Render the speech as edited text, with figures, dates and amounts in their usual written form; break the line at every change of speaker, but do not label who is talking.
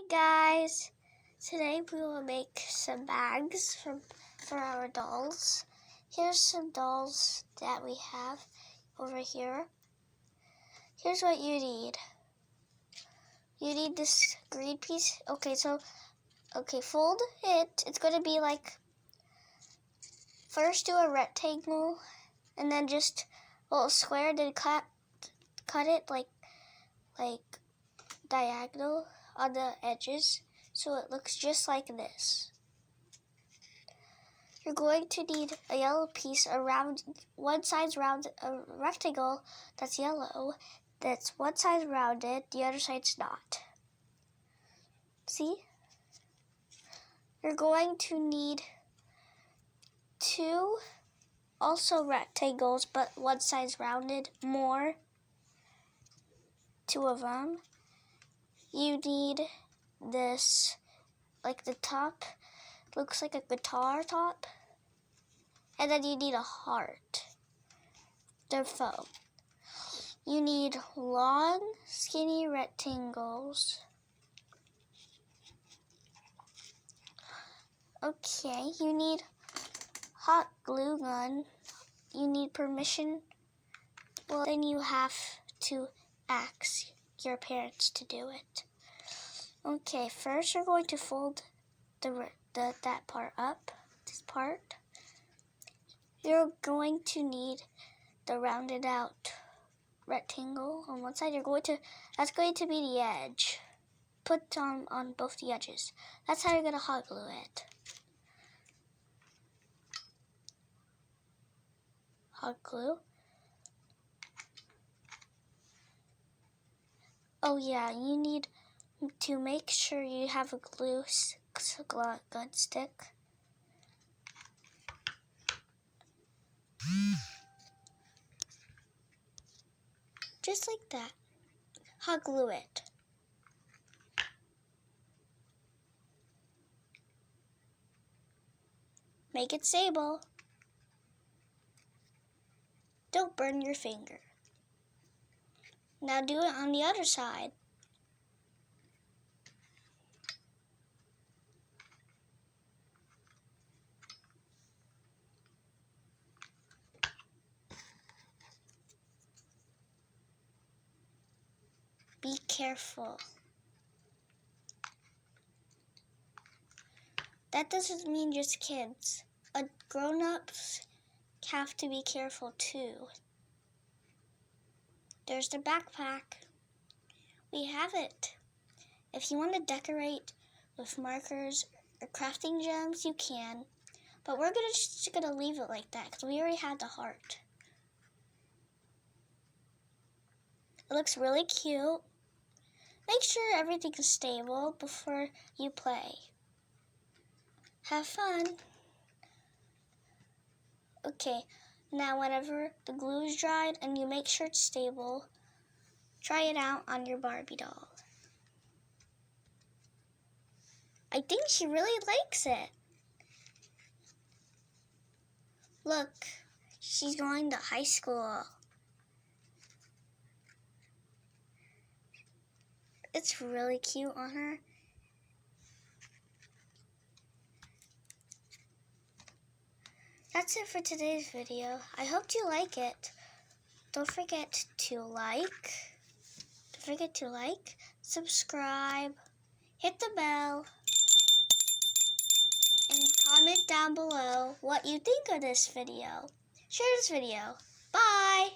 guys, today we will make some bags for our dolls. Here's some dolls that we have over here. Here's what you need. You need this green piece. Okay, fold it. It's going to be like, first do a rectangle and then just a little square, then cut it like diagonal on the edges so it looks just like this. You're going to need a yellow piece around one side's round, a rectangle that's yellow, that's one side rounded, the other side's not. See? You're going to need two also rectangles, but one side's rounded, two of them. You need this, like the top, looks like a guitar top. And then you need a heart. They're foam. You need long, skinny rectangles. Okay, you need hot glue gun. You need permission. Well, then you have to ask your parents to do it. Okay, first you're going to fold that part up, this part. You're going to need the rounded out rectangle on one side. That's going to be the edge. Put on both the edges. That's how you're going to hot glue it. Hot glue. Oh yeah, you need to make sure you have a glue gun stick. Just like that. Hot glue it. Make it stable. Don't burn your finger. Now do it on the other side. Be careful. That doesn't mean just kids. Grown-ups have to be careful too. There's the backpack. We have it. If you want to decorate with markers or crafting gems, you can. But we're just gonna leave it like that because we already had the heart. It looks really cute. Make sure everything is stable before you play. Have fun. Okay, now whenever the glue is dried and you make sure it's stable, try it out on your Barbie doll. I think she really likes it. Look, she's going to high school. It's really cute on her. That's it for today's video. I hope you like it. Don't forget to subscribe, hit the bell, and comment down below what you think of this video. Share this video. Bye!